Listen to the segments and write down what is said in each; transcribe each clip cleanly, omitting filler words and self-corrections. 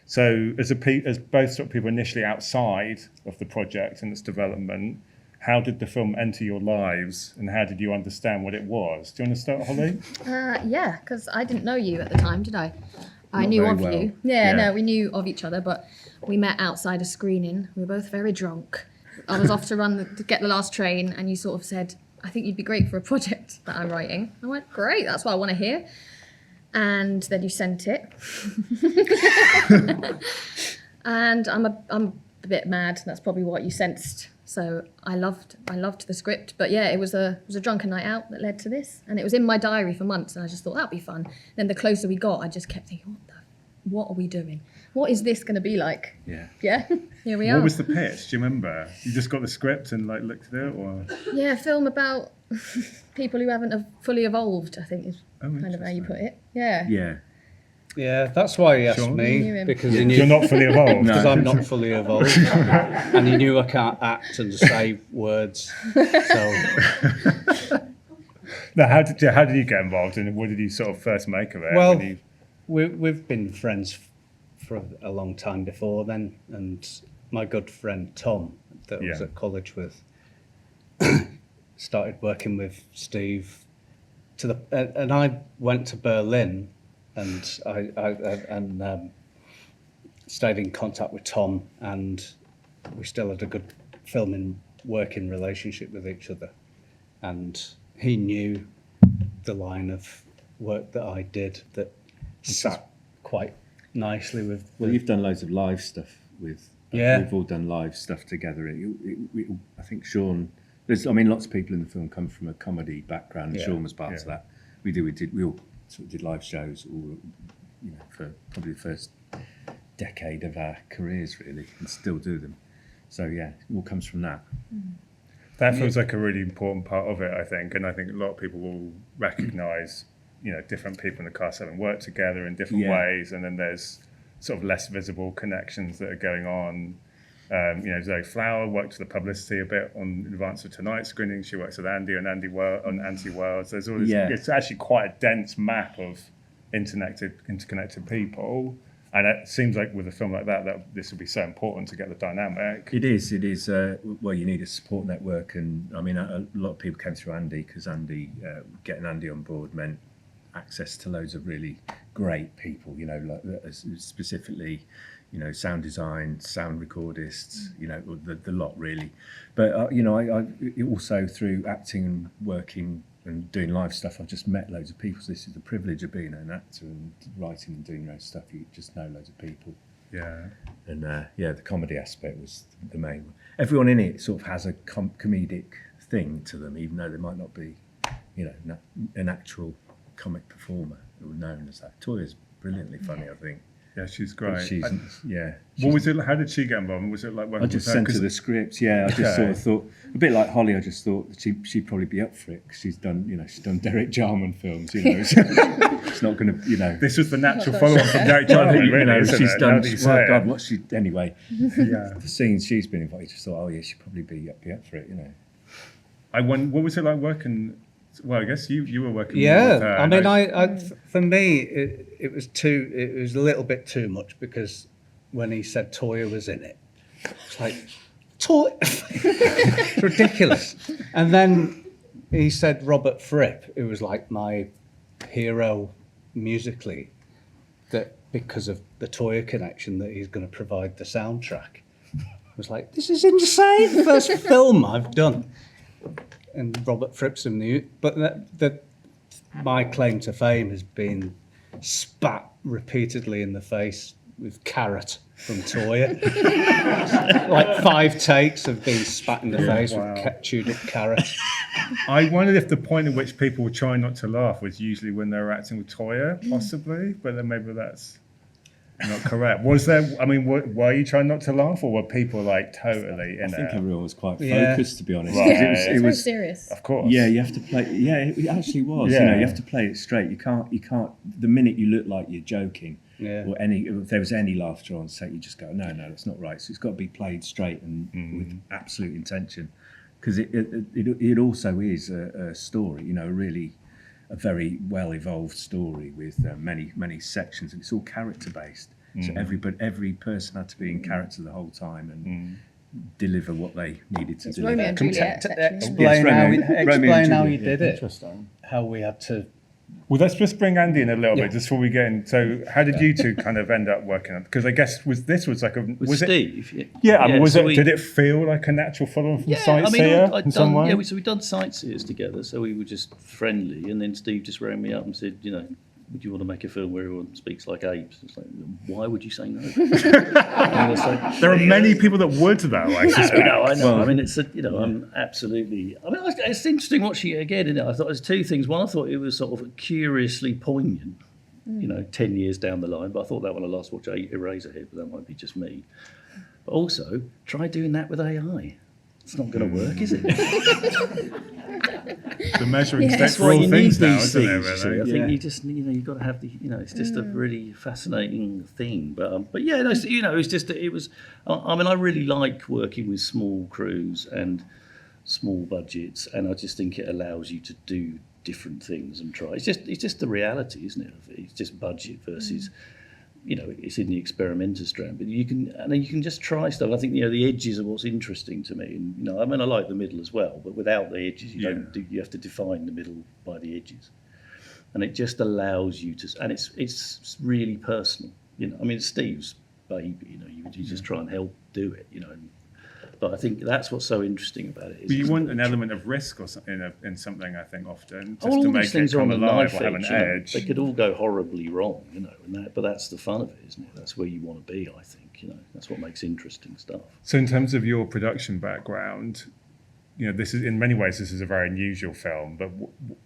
So as both sort of people initially outside of the project and its development, how did the film enter your lives and how did you understand what it was? Do you want to start, Holly? Yeah, because I didn't know you at the time, did I? I Not knew very of well. you. Yeah, no, we knew of each other, but we met outside a screening. We were both very drunk. I was off to get the last train, and you sort of said, I think you'd be great for a project that I'm writing. I went, great, that's what I want to hear. And then you sent it. And I'm a bit mad. That's probably what you sensed. So I loved the script. But yeah, it was a drunken night out that led to this. And it was in my diary for months, and I just thought that'd be fun. Then the closer we got, I just kept thinking, what are we doing? What is this going to be like? Yeah. Yeah, here we are. What was the pitch? Do you remember? You just got the script and like looked at it, or? Yeah, a film about people who haven't fully evolved, I think is kind of how you put it. Yeah. Yeah. Yeah, that's why he asked Sean? You knew me, him. because he knew... You're not fully evolved. Because I'm not fully evolved. And he knew I can't act and say words. So... No, how did you get involved and what did you sort of first make of it? Well, we've been friends for a long time before then, and my good friend Tom, that I was at college with, started working with Steve and I went to Berlin, and I stayed in contact with Tom, and we still had a good filming working relationship with each other, and he knew the line of work that I did that sat quite nicely with... Well, you've done loads of live stuff with... Yeah. We've all done live stuff together. I think Sean... lots of people in the film come from a comedy background, and Sean was part of that. We all sort of did live shows all, for probably the first decade of our careers, really, and still do them. So, yeah, it all comes from that. That feels like a really important part of it, I think, and I think a lot of people will recognise, different people in the cast having worked together in different ways, and then there's sort of less visible connections that are going on. Zoe Flower worked with the publicity a bit in advance of tonight's screening. She works with Andy on Anti-Worlds. There's all this. It's actually quite a dense map of interconnected people. And it seems like with a film like that this would be so important to get the dynamic. It is. Well, you need a support network, and I mean, a lot of people came through Andy because getting Andy on board meant access to loads of really great people. Specifically, sound design, sound recordists. The lot really. But I also through acting and working and doing live stuff, I've just met loads of people. So this is the privilege of being an actor and writing and doing your own stuff. You just know loads of people. Yeah. And the comedy aspect was the main one. Everyone in it sort of has a comedic thing to them, even though they might not be, an actual comic performer or known as that. Toya's brilliantly funny, I think. Yeah, she's great. What was it? How did she get involved? Was it like working I just sent her the script. Yeah, I just sort of thought a bit like Holly. I just thought that she'd probably be up for it because she's done Derek Jarman films. She's not going to, This was the natural follow-up from Derek Jarman. Really, she's done. Oh God, what's she anyway? Yeah. The scenes she's been invited. Just thought, she'd probably be up for it. What was it like working? Well, I guess you were working. Yeah, with her. I mean, for me, it was a little bit too much, because when he said Toya was in it, it's like, Toya, it's ridiculous. And then he said Robert Fripp, who was like my hero musically, that because of the Toya connection, that he's going to provide the soundtrack. I was like, this is insane. The first film I've done. And Robert Fripp's in the... But my claim to fame has been spat repeatedly in the face with carrot from Toya. Like 5 takes of being spat in the face with chewed up carrot. I wondered if the point at which people were trying not to laugh was usually when they were acting with Toya, possibly, but then maybe that's not correct. Was there? I mean, were you trying not to laugh, or were people like totally in it? I think everyone was quite focused, to be honest. Right. It was serious. Of course. Yeah, you have to play. Yeah, it actually was. Yeah. You have to play it straight. You can't. The minute you look like you're joking, or if there was any laughter on set, you just go, no, that's not right. So it's got to be played straight and with absolute intention, because it also is a story. A very well evolved story with many sections, and it's all character based. So every person had to be in character the whole time and deliver what they needed to It's deliver. Romeo and Juliet. actually. Explain how he did it. Interesting. How we had to. Well, let's just bring Andy in a little Yeah. bit just before we get in. So, how did you two kind of end up working on? Because I guess was like a With was it? Steve. Yeah, I mean, was so it? Did it feel like a natural following from Sightseer I'd in some done, way? yeah, so we'd done Sightseers together, so we were just friendly, and then Steve just rang me up and said, would you want to make a film where everyone speaks like apes? It's like, why would you say no? And I was like, There are many people that would, though. I suspect. No, I know. I mean, it's I'm absolutely. I mean, it's interesting watching it again. I thought there's two things. One, I thought it was sort of curiously poignant. 10 years down the line. But I thought that when I last watched Eraserhead, but that might be just me. But also, try doing that with AI. It's not going to work, is it? The measuring stick That's for why all you need things now, these isn't it? things. Really? I think you just, you've got to have the, it's just a really fascinating thing. But yeah, no, it's just that it was. I mean, I really like working with small crews and small budgets, and I just think it allows you to do different things and try. It's just the reality, isn't it? It's just budget versus. It's in the experimenter strand, but you can just try stuff. I think the edges are what's interesting to me, and I mean I like the middle as well, but without the edges, you have to define the middle by the edges, and it just allows you to, and it's really personal. I mean it's Steve's baby. You just try and help do it. But I think that's what's so interesting about it. But you want an element of risk or something in something. I think often just all to these make it things are come on a alive knife or have an edge. edge. They could all go horribly wrong, but that's the fun of it, isn't it? That's where you want to be. I think that's what makes interesting stuff. So, in terms of your production background, this is in many ways this is a very unusual film. But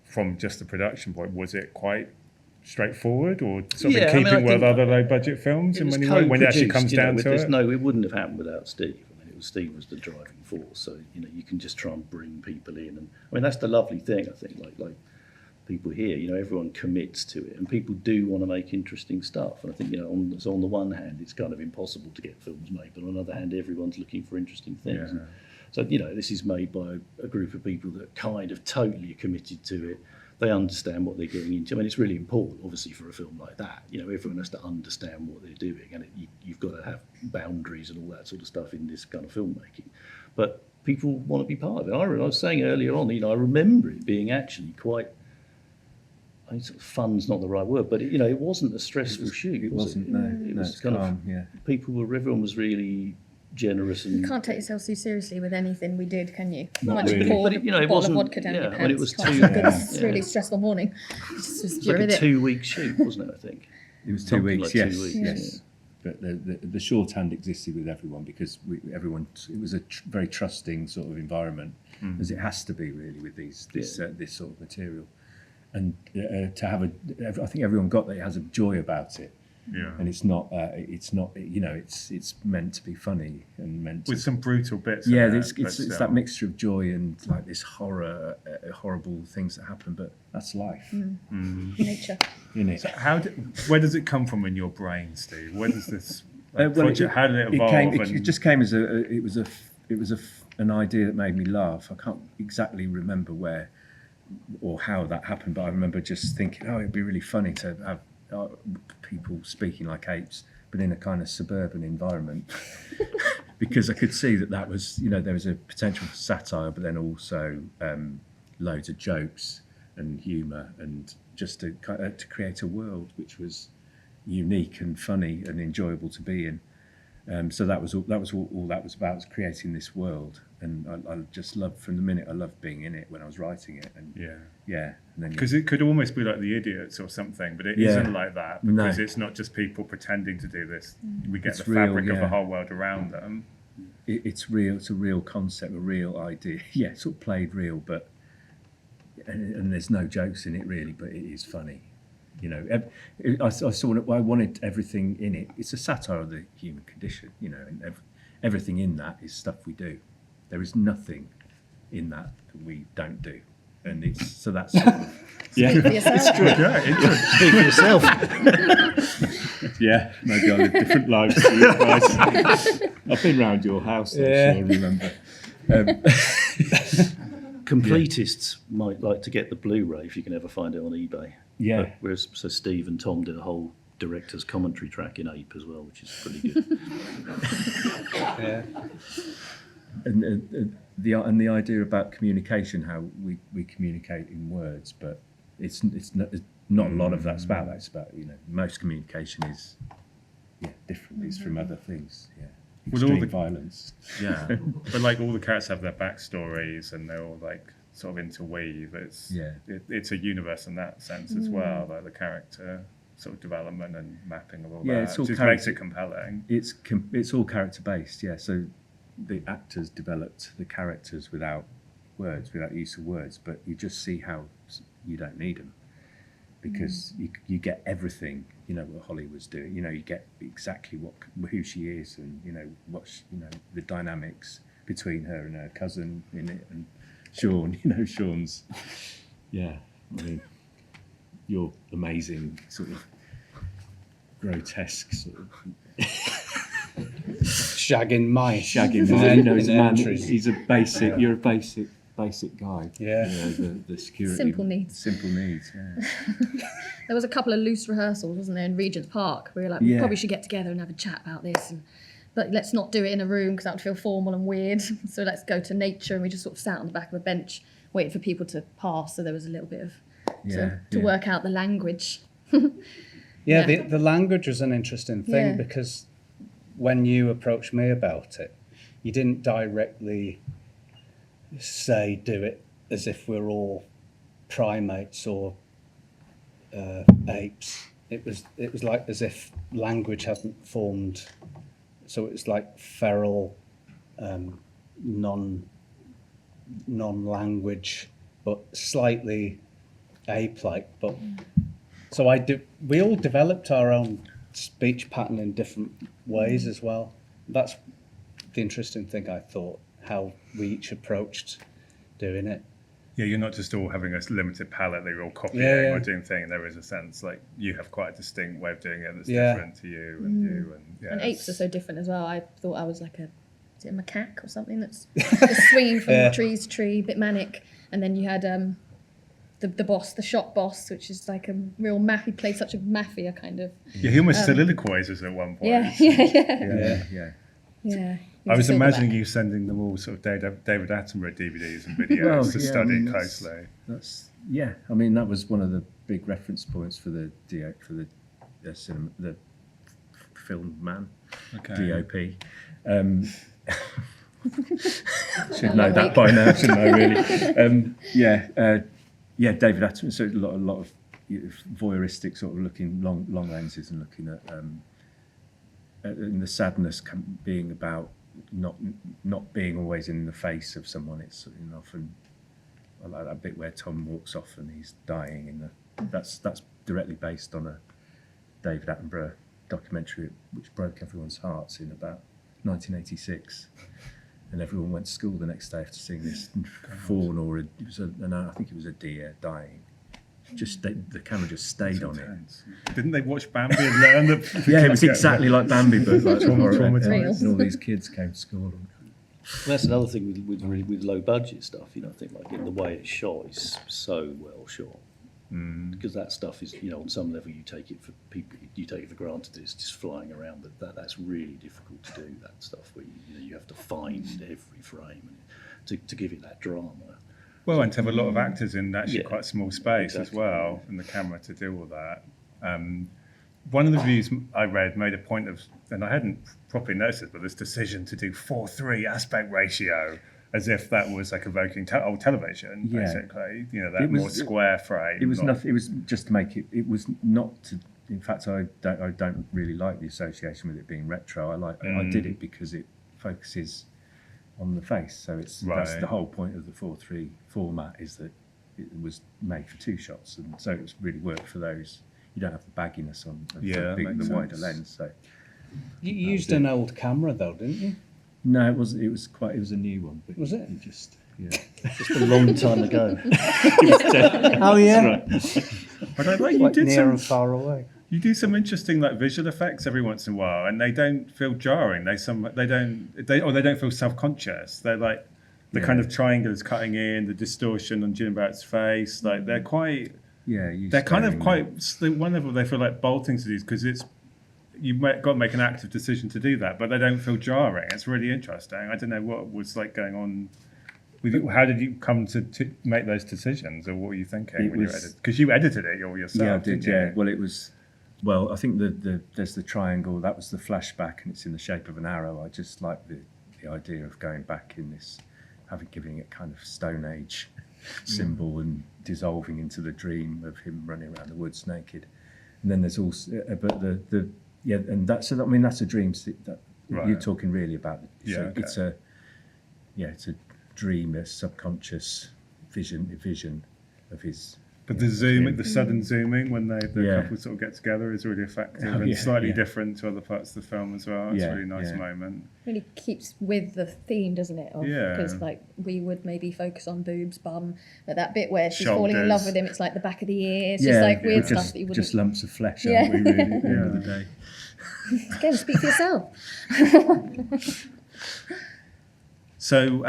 from just the production point, was it quite straightforward, or sort of in keeping with other low budget films in many ways when it actually comes down to it? No, it wouldn't have happened without Steve. Steve was the driving force, so you can just try and bring people in, and I mean that's the lovely thing. I think like people here, everyone commits to it, and people do want to make interesting stuff. And I think on the one hand, it's kind of impossible to get films made, but on the other hand, everyone's looking for interesting things. Yeah. So this is made by a group of people that kind of totally committed to it. They understand what they're getting into. I mean, it's really important, obviously, for a film like that. Everyone has to understand what they're doing, and you've got to have boundaries and all that sort of stuff in this kind of filmmaking. But people want to be part of it. I was saying earlier on, I remember it being actually quite. I mean, sort of fun's not the right word, but it wasn't a stressful shoot. It wasn't. No, It was it's kind calm. Yeah. Everyone was really generous and. You can't take yourself too seriously with anything we did, can you? Not Might just really. pour But it a bottle of wasn't- vodka down your yeah, pants. I mean, it was Can't too- look at this yeah. really stressful morning. Just It was you're like with a it. 2-week shoot, wasn't it? I think. It was 2 Something weeks. like 2 Yes. weeks, Yes. But the shorthand existed with everyone because everyone. It was a very trusting sort of environment, as it has to be really with this sort of material, and to have I think everyone got that it has a joy about it, and it's not it's meant to be funny and meant With to, some brutal bits. yeah, in it's there, but that mixture of joy and like this horrible things that happen, but that's life, Nature. isn't it? Where does it come from in your brain, Steve? Where does this Well, project? How did it evolve? It just came as an idea that made me laugh. I can't exactly remember where or how that happened, but I remember just thinking, it'd be really funny to have people speaking like apes, but in a kind of suburban environment, because I could see that was, there was a potential for satire, but then also loads of jokes and humour, and just to create a world which was unique and funny and enjoyable to be in. So that was all that was about, was creating this world, and I just loved, from the minute I loved being in it when I was writing it, and and then because it could almost be like The Idiots or something, but it isn't like that, because it's not just people pretending to do this. We get the fabric of the whole world around them. It's real. It's a real concept, a real idea. Yeah, it's sort of played real, but and there's no jokes in it really, but it is funny. I wanted everything in it. It's a satire of the human condition, and everything in that is stuff we do. There is nothing in that we don't do, and that's sort of, Speak for yourself. Speak for yourself. yeah. Maybe I live different lives to you guys. I've been round your house, so I remember. Completists might like to get the Blu-ray if you can ever find it on eBay. Yeah. So Steve and Tom did a whole director's commentary track in Ape as well, which is pretty good. Yeah. And the idea about communication, how we communicate in words, but it's not a lot of that's about that. It's about, most communication is different. It's from other things. Yeah, With all extreme the- violence. Yeah, but like all the characters have their backstories and they're all like sort of interweave. It's a universe in that sense as well, like the character sort of development and mapping of all that. It's all just makes it compelling. It's all character based. Yeah, so the actors developed the characters without words, without use of words, but you just see how you don't need them because you get everything. What Holli was doing. You get exactly who she is, and the dynamics between her and her cousin in it, and Sean. Sean's. Yeah, I mean, you're amazing, sort of grotesque, sort of. Shagging mice. Shagging man, he's a man. He's a basic. You're a basic guy. Yeah. The security. Simple needs. Simple needs. Yeah. There was a couple of loose rehearsals, wasn't there, in Regent's Park? We were like, we Yeah. probably should get together and have a chat about this, but let's not do it in a room because that would feel formal and weird. So let's go to nature, and we just sort of sat on the back of a bench waiting for people to pass. So there was a little bit of to work out the language. Yeah, Yeah. the language was an interesting thing Yeah. because when you approached me about it, you didn't directly say do it as if we're all primates or apes. It was like as if language hadn't formed. So it was like feral, non-language, but slightly ape-like. But so we all developed our own speech pattern in different ways as well. That's the interesting thing, I thought, how we each approached doing it. Yeah, you're not just all having a limited palette that you're all copying Yeah. or doing thing. There is a sense like you have quite a distinct way of doing it that's Yeah. different to you and you. And, And apes are so different as well. I thought I was like is it a macaque or something that's just swinging from Yeah. trees to tree, a bit manic. And then you had the boss, the shop boss, which is like a real he plays such a mafia kind of. Yeah, he almost soliloquizes at one point. Yeah. I was Feel the imagining back. you sending them all sort of David Attenborough DVDs and videos to study closely. I mean, that was one of the big reference points for the film man, DOP. Should know that by now, shouldn't I? Really? David Attenborough. So a lot of voyeuristic sort of looking long lenses and looking at and the sadness being about not being always in the face of someone. It's often I like that bit where Tom walks off and he's dying that's directly based on a David Attenborough documentary which broke everyone's hearts in about 1986, and everyone went to school the next day after seeing this fawn or I think it was a deer dying. The camera just stayed on it. Didn't they watch Bambi and learn that? Yeah, it was exactly like Bambi, but like Traumatised. and all these kids came to school. That's another thing with low budget stuff. I think like the way it's shot is so well shot. Because that stuff is, on some level you take it for granted. It's just flying around. That's really difficult to do. That stuff where you have to find every frame to give it that drama. Well, and to have a lot of actors in actually quite a small space as Exactly. well, and the camera to do all that. One of the reviews I read made a point of, and I hadn't properly noticed it, but this decision to do 4:3 aspect ratio, as if that was like evoking old television, basically. That more square frame. It was nothing. It was just to make it. It was not to. In fact, I don't really like the association with it being retro. I did it because it focuses on the face. So that's the whole point of the 4:3 format, is that it was made for two shots, and so it's really worked for those. You don't have the bagginess on the wider lens. So You used an old camera though, didn't you? no, it was a new one. But Was it? just Just a long time ago. Oh yeah, But I like you like did near some. and far away. You do some interesting visual effects every once in a while, and they don't feel jarring. They don't feel self-conscious. They're like the kind of triangle is cutting in, the distortion on Jim Barrett's face. Like they're quite they're kind of quite, whenever they feel like bolting to these, because you've got to make an active decision to do that, but they don't feel jarring. It's really interesting. I don't know what was like going on with you. How did you come to make those decisions, or what were you thinking when you edited? Because you edited it all yourself. Yeah, I did. Didn't you? Yeah. Well, it was. Well, I think there's the triangle. That was the flashback, and it's in the shape of an arrow. I just like the idea of going back in this, giving it kind of Stone Age symbol and dissolving into the dream of him running around the woods naked. And then there's also, but and that's a dream. You're talking really about. It's a dream, a subconscious vision of his. But the sudden zooming when the couple sort of get together is really effective and slightly different to other parts of the film as well. It's a really nice moment. Really keeps with the theme, doesn't it? Because like we would maybe focus on boobs, bum, but that bit where she's falling in love with him, it's like the back of the ear. It's just like weird stuff that you wouldn't. Just lumps of flesh, aren't we? Really, at the end of the day. Again, speak for yourself. So,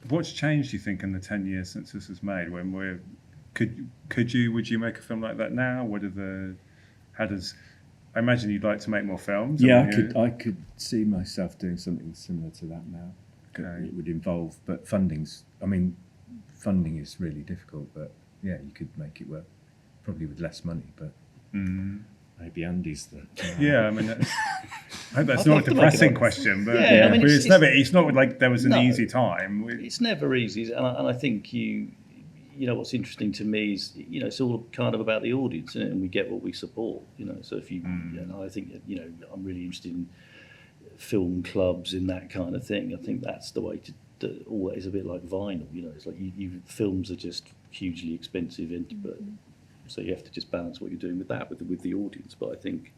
what's changed, do you think, in the 10 years since this was made? When would you make a film like that now? I imagine you'd like to make more films. Yeah, I could see myself doing something similar to that now. Okay. It would involve, but funding is really difficult, but yeah, you could make it work, probably with less money, but maybe Andy's the... Yeah, I mean, I hope that's not a depressing question, but, I mean, but it's not like there was an easy time. It's never easy, and I think you know what's interesting to me is it's all kind of about the audience, isn't it? And we get what we support. So if I think I'm really interested in film clubs and that kind of thing. I think that's the way to always a bit like vinyl. It's like films are just hugely expensive, but so you have to just balance what you're doing with that with the audience. But I think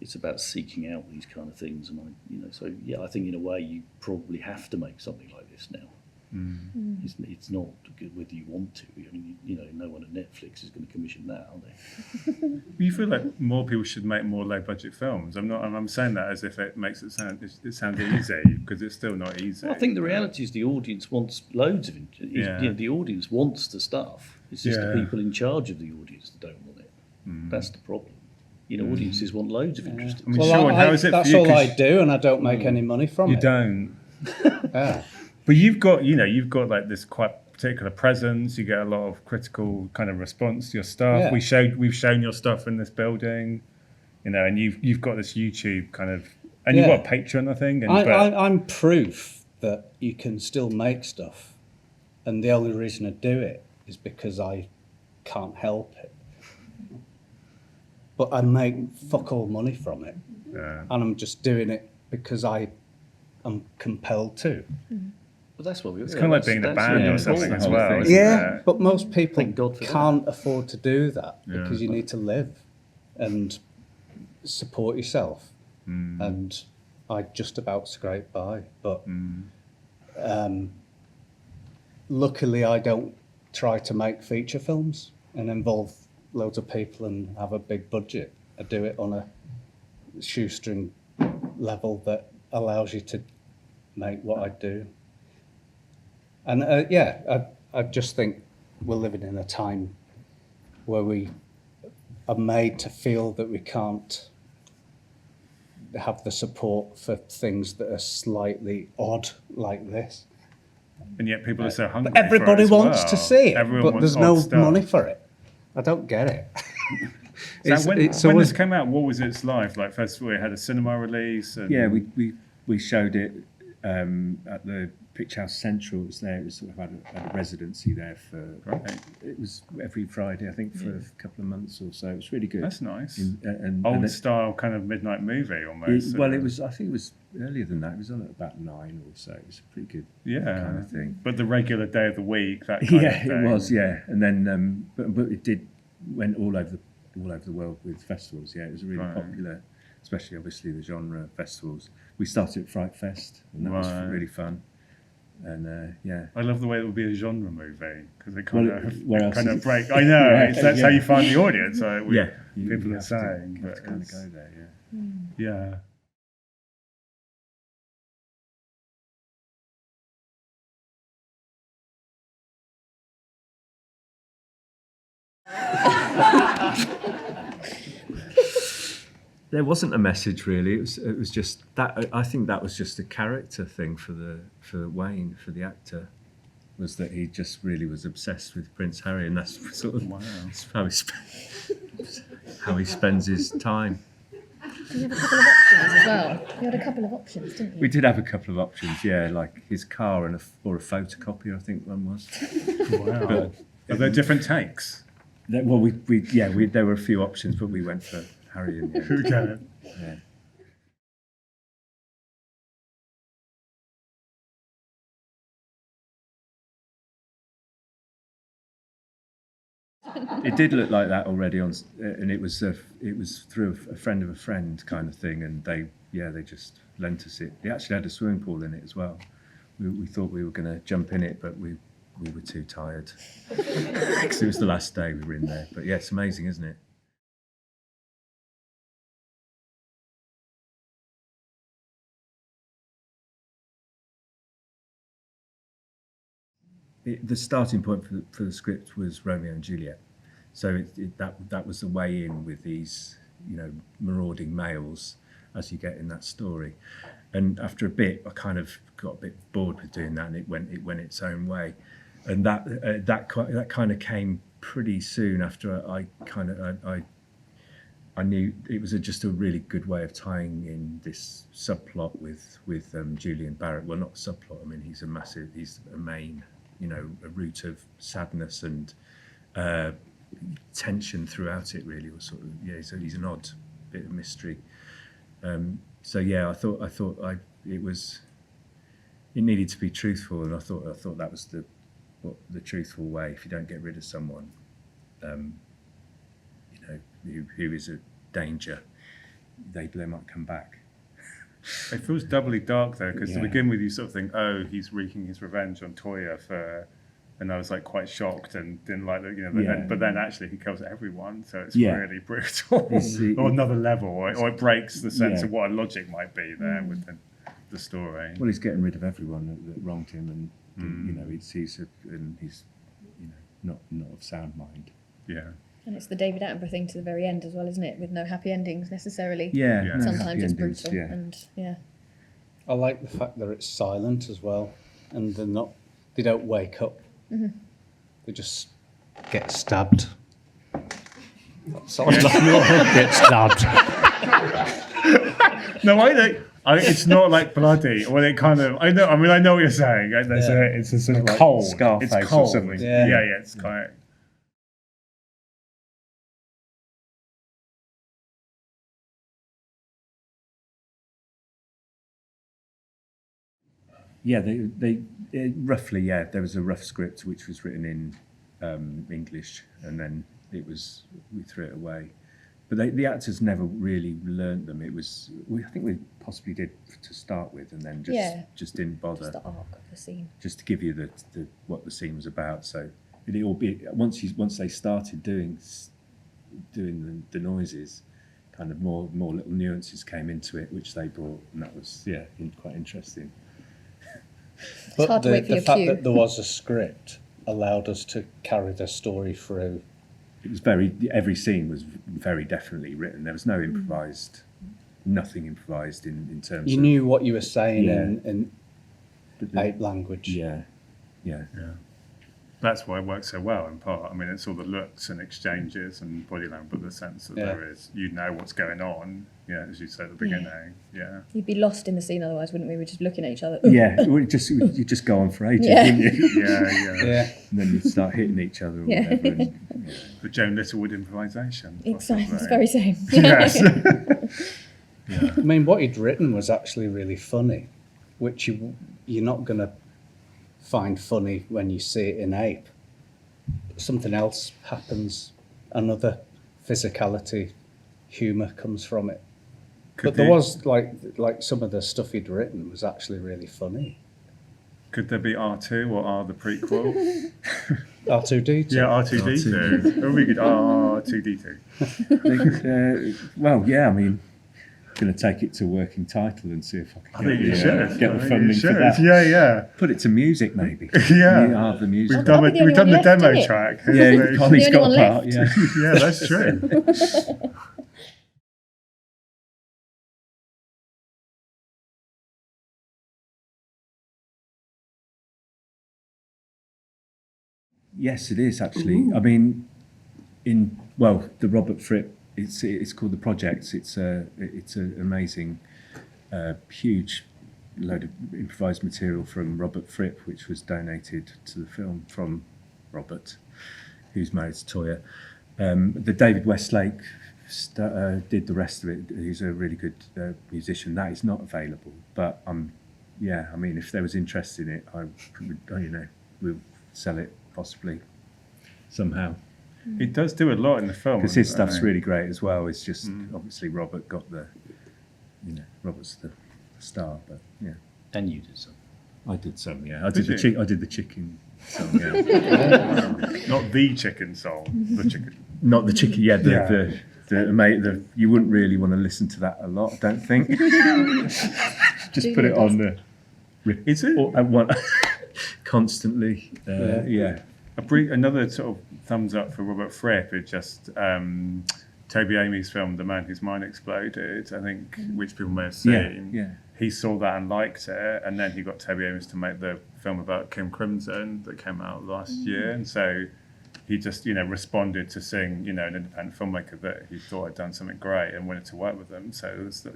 it's about seeking out these kind of things, and I think in a way you probably have to make something like this now. It's not good whether you want to. I mean, no one at Netflix is going to commission that, are they? You feel like more people should make more low-budget films. I'm saying that as if it makes it sound easy, because it's still not easy. Well, I think the reality is the audience wants loads of it. The audience wants the stuff. It's just the people in charge of the audience that don't want it. That's the problem. Audiences want loads of interest. I mean, Sean, how is it that's for you? all I do, and I don't make any money from it. You don't. Yeah. But you've got like this quite particular presence. You get a lot of critical kind of response to your stuff. Yeah. We've shown your stuff in this building, and you've got this YouTube kind of, and you've got a Patreon, I think. I'm proof that you can still make stuff, and the only reason I do it is because I can't help it. But I make fuck all money from it, and I'm just doing it because I'm compelled to. But that's what it's kind of like being in a band or something as well. Yeah, but most people God can't afford to do that because you need to live and support yourself. And I just about scrape by. But luckily, I don't try to make feature films and involve loads of people and have a big budget. I do it on a shoestring level that allows you to make what I do. And I just think we're living in a time where we are made to feel that we can't have the support for things that are slightly odd like this. And yet people are so hungry. But everybody for it as wants well. to see it, Everyone but wants there's no odd stuff. money for it. I don't get it. When this came out, what was its life like? First of all, it had a cinema release. And Yeah, we showed it at the Pitch House Central. It was there. It was sort of had a residency there for. Right. It was every Friday, I think, for a couple of months or so. It was really good. That's nice. And Style kind of midnight movie almost. It was. I think it was earlier than that. It was on at about 9 or so. It was a pretty good kind of thing. But the regular day of the week, that kind of thing. It was. Yeah, and then but it went all over the world with festivals. Yeah, it was really popular, especially obviously the genre festivals. We started at Fright Fest, and that was really fun. And I love the way it would be a genre movie because it kind of break. I know that's how you find the audience. People are saying, but kind of go there. Yeah. There wasn't a message really. It was just that. I think that was just a character thing for Wayne, for the actor, was that he just really was obsessed with Prince Harry, and that's sort of how he spends his time. You have a couple of options as well. You had a couple of options, didn't you? We did have a couple of options, yeah, like his car and or a photocopier, I think one was. Wow. But, Are there different takes? well, there were a few options, but we went for Harry in the end. Okay. Yeah. It did look like that already and it was through a friend of a friend kind of thing, and they just lent us it. It actually had a swimming pool in it as well. We thought we were going to jump in it, but we were too tired because it was the last day we were in there. But yeah, it's amazing, isn't it? The starting point for the script was Romeo and Juliet, so that was the way in with these, marauding males, as you get in that story. And after a bit, I kind of got a bit bored with doing that, and it went its own way. And that kind of came pretty soon after I knew it was just a really good way of tying in this subplot with Julian Barrett. Well, not a subplot. I mean, he's a main. A root of sadness and tension throughout it. Really, was sort of So he's an odd bit of mystery. So yeah, I thought it needed to be truthful, and I thought that was the truthful way. If you don't get rid of someone, who is a danger, they might come back. It feels doubly dark though, because to begin with you sort of think, oh, he's wreaking his revenge on Toyah and I was like quite shocked and didn't like that, but then actually he kills everyone, so it's really brutal, or another level, or it breaks the sense of what a logic might be there within the story. Well, he's getting rid of everyone that wronged him, and he's not of sound mind. Yeah. And it's the David Attenborough thing to the very end as well, isn't it? With no happy endings necessarily. Yeah. Sometimes it's brutal. Yeah. And I like the fact that it's silent as well, and they don't wake up. Mm-hmm. They just get stabbed. Sorry, get stabbed. No, I think it's not like bloody. Well, it kind of. I know what you're saying. It's a sort of like cold. Scarface it's cold. or something. Yeah. It's kind of. Yeah, they roughly, there was a rough script which was written in English, and then we threw it away. But the actors never really learnt them. I think we possibly did to start with, and then just didn't bother. Just the arc of the scene. Just to give you what the scene was about. So it all be once they started doing the noises, kind of more little nuances came into it, which they brought, and that was quite interesting. It's hard to wait for your fact cue. that there was a script allowed us to carry the story through. It was every scene was very definitely written. There was no improvised, nothing improvised in terms of... You knew what you were saying in ape language. Yeah. That's why it works so well, in part. I mean, it's all the looks and exchanges and body language, but the sense that there is, what's going on, as you said at the beginning, You'd be lost in the scene otherwise, wouldn't we? We're just looking at each other. Yeah, you just go on for ages, wouldn't you? Yeah. And then you start hitting each other or whatever. And, The Joan Littlewood improvisation. Exactly, it's very same. Yes. I mean, what he'd written was actually really funny, which you're not going to find funny when you see it in ape. Something else happens, another physicality, humour comes from it. But there was like some of the stuff he'd written was actually really funny. Could there be R2 or R the prequel? R2D2. Yeah, R2D2. That would be good. R2D2. well, yeah, I mean, going to take it to working title and see if I I can think you get should. the funding for that. Yeah. Put it to music, maybe. Yeah. You have the music. We've done That'd be the we've only done the one left, demo innit? track. Yeah, Holly's The got only a one part. left. Yeah. Yeah, that's true. Yes, it is actually. I mean, the Robert Fripp. It's called The Projects. It's an amazing, huge load of improvised material from Robert Fripp, which was donated to the film from Robert, who's married to Toya. The David Westlake did the rest of it. He's a really good musician. That is not available, but I mean, if there was interest in it, we'll sell it possibly somehow. It does do a lot in the film. Because his stuff's really great as well. It's just obviously Robert got Robert's the star, but yeah. And you did some. I did some, yeah. I Did did you? I did the chicken song, yeah. Not the chicken song, the chicken. Not the chicken, yeah. Yeah. You wouldn't really want to listen to that a lot, I don't think. Just Do put your it on the. Is it? Constantly, yeah. Another sort of thumbs up for Robert Fripp is just Toby Amy's film, The Man Whose Mind Exploded, I think, which people may have seen. Yeah. He saw that and liked it, and then he got Toby Ames to make the film about Kim Crimson that came out last year, and so he just, responded to seeing, an independent filmmaker that he thought had done something great and wanted to work with them. So, he's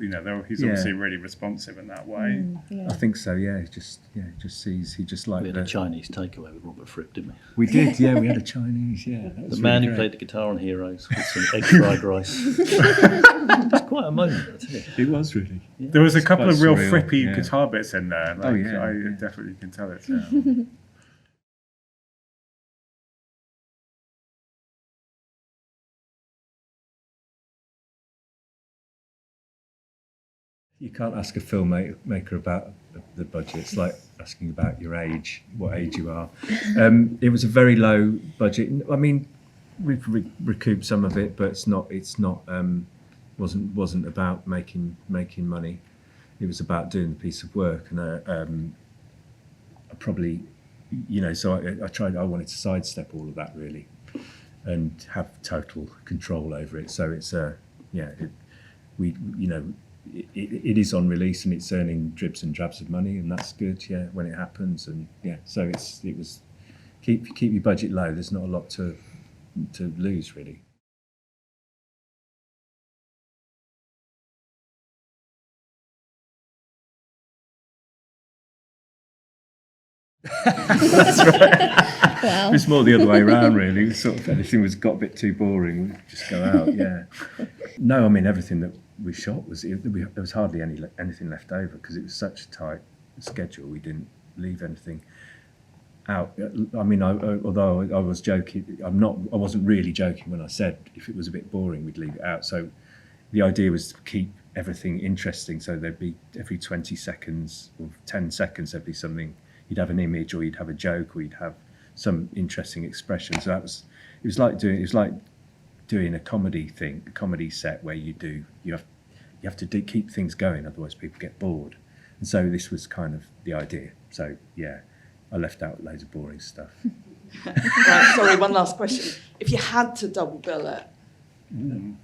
obviously really responsive in that way. I think so, yeah. He just liked We had a Chinese takeaway with Robert Fripp, didn't we? We did, yeah. We had a Chinese, yeah. That was The man really who great. played the guitar on Heroes with some egg fried rice. It's quite a moment, I tell you. It was really. Yeah. There was a couple quite of real surreal, frippy yeah. guitar bits in there. Like, I definitely can tell it now. You can't ask a filmmaker about the budget. It's like asking about your age, what age you are. It was a very low budget. I mean, we've recouped some of it, but it's not. Wasn't about making money. It was about doing the piece of work, and I probably, So I tried. I wanted to sidestep all of that really, and have total control over it. So it's it is on release and it's earning dribs and drabs of money, and that's good, yeah, when it happens. And yeah, so it was keep your budget low. There's not a lot to lose really. That's right. Wow. It's more the other way around, really. Sort of anything got a bit too boring, we'd just go out. Yeah. No, I mean everything that we shot there was hardly anything left over because it was such a tight schedule. We didn't leave anything out. I mean, although I was joking, I wasn't really joking when I said if it was a bit boring, we'd leave it out. So the idea was to keep everything interesting. So there'd be every 20 seconds or 10 seconds there'd be something. You'd have an image, or you'd have a joke, or you'd have some interesting expression. So it was like doing a comedy set where you have to keep things going, otherwise people get bored. And so this was kind of the idea. So yeah, I left out loads of boring stuff. Right, sorry, one last question. If you had to double bill it in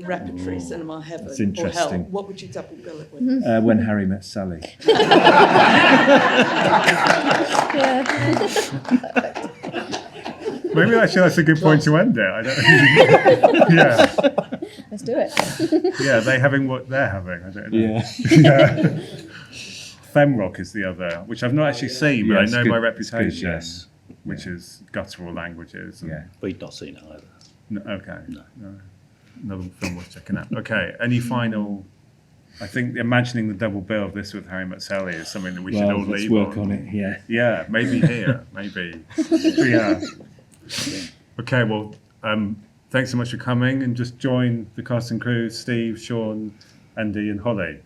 repertory cinema heaven That's or hell, interesting. what would you double bill it with? When Harry Met Sally. Maybe actually that's a good point to end it. I don't. Yeah, Let's do it. yeah. They having what they're having. I don't know. Yeah. Femrock is the other, which I've not actually seen, but Yeah, I it's know good. my It's good, reputation, yes. which is guttural languages. And, Yeah. We'd not seen it either. No, okay. No. Another film worth checking out. Okay. Any final? I think imagining the double bill of this with Harry Met Sally is something that we should all let's leave work on it. Yeah. Yeah, maybe here, maybe. Yeah. Okay, well, thanks so much for coming, and just join the cast and crew, Steve, Sean, Andy and Holli.